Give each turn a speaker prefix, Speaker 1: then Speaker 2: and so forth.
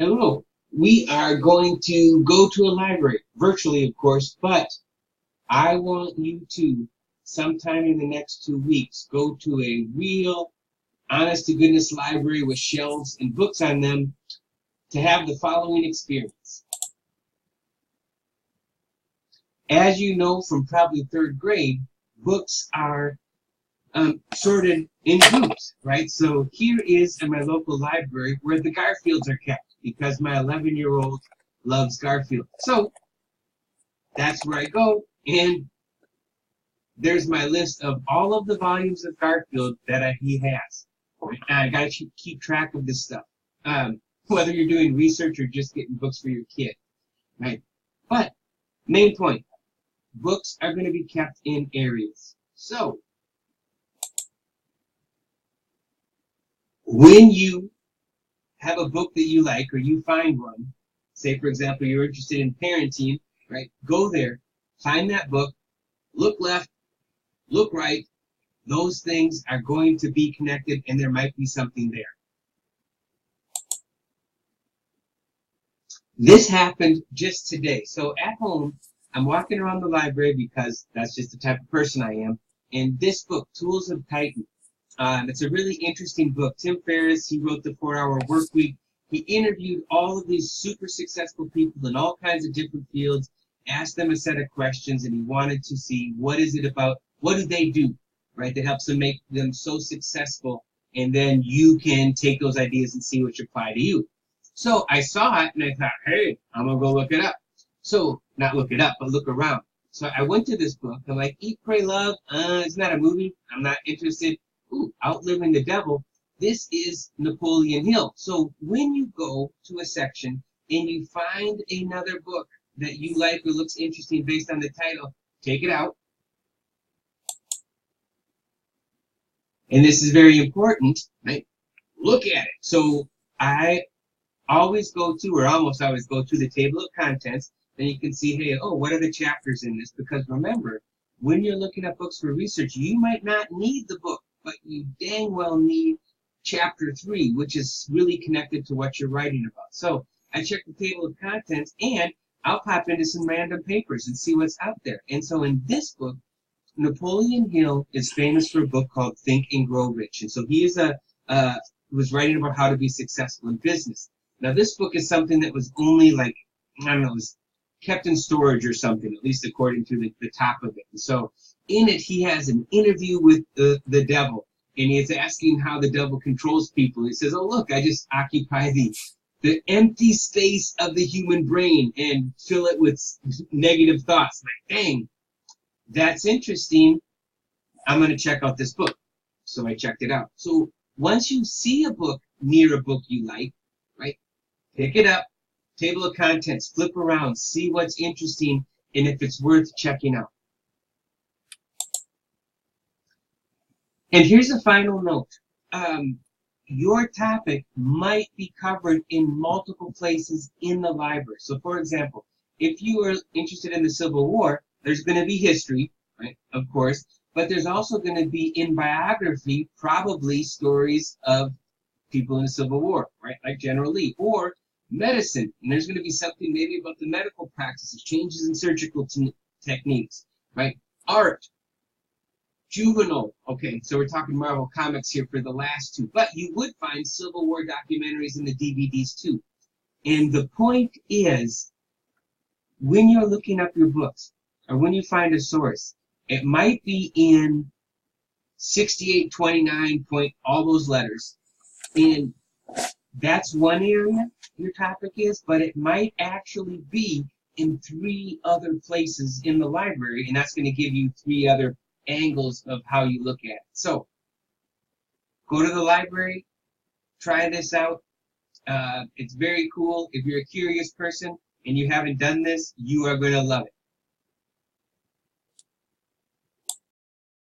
Speaker 1: Hello. We are going to go to a library, virtually, of course, but I want you to, sometime in the next 2 weeks, go to a real, honest to goodness library with shelves and books on them to have the following experience. As you know from probably third grade, books are sorted in groups, right? So here is in my local library where the Garfields are kept because my 11-year-old loves Garfield. So that's where I go, and there's my list of all of the volumes of Garfield that he has. I got to keep track of this stuff, whether you're doing research or just getting books for your kid, right? But main point, books are going to be kept in areas. So when you have a book that you like or you find one, say for example you're interested in parenting, right? Go there, find that book, look left, look right. Those things are going to be connected and there might be something there. This happened just today. So at home, I'm walking around the library because that's just the type of person I am. And this book, Tools of Titan, it's a really interesting book. Tim Ferriss, he wrote the 4-Hour Workweek. He interviewed all of these super successful people in all kinds of different fields, asked them a set of questions, and he wanted to see what is it about, what do they do, right, that helps them make them so successful, and then you can take those ideas and see which apply to you. So I saw it, and I thought, hey, I'm going to go look it up. So, not look it up, but look around. So I went to this book. I'm like, Eat, Pray, Love. It's not a movie. I'm not interested. Ooh, Outliving the Devil. This is Napoleon Hill. So when you go to a section and you find another book that you like or looks interesting based on the title, take it out. And this is very important, right? Look at it. So I always go to, or almost always go to, the table of contents. Then you can see, hey, oh, what are the chapters in this? Because remember, when you're looking at books for research, you might not need the book, but you dang well need chapter 3, which is really connected to what you're writing about. So I check the table of contents, and I'll pop into some random papers and see what's out there. And so in this book, Napoleon Hill is famous for a book called Think and Grow Rich. And so he is was writing about how to be successful in business. Now, this book is something that was only like, I don't know, it was kept in storage or something, at least according to the top of it. And so in it, he has an interview with the devil, and he's asking how the devil controls people. He says, oh, look, I just occupy the empty space of the human brain and fill it with negative thoughts. Like, dang, that's interesting. I'm going to check out this book. So I checked it out. So once you see a book near a book you like, right, pick it up, table of contents, flip around, see what's interesting, and if it's worth checking out. And here's a final note. Your topic might be covered in multiple places in the library. So for example, if you are interested in the Civil War, there's going to be history, right, of course, but there's also going to be in biography probably stories of people in the Civil War, right, like General Lee, or medicine, and there's going to be something maybe about the medical practices, changes in surgical techniques, right? Art, juvenile. Okay, so we're talking Marvel Comics here for the last two, but you would find Civil War documentaries in the DVDs too. And the point is, when you're looking up your books, or when you find a source, it might be in 6829 point all those letters, and that's one area your topic is, but it might actually be in 3 other places in the library, and that's going to give you 3 other angles of how you look at it. So go to the library, try this out. It's very cool. If you're a curious person and you haven't done this, you are going to love it.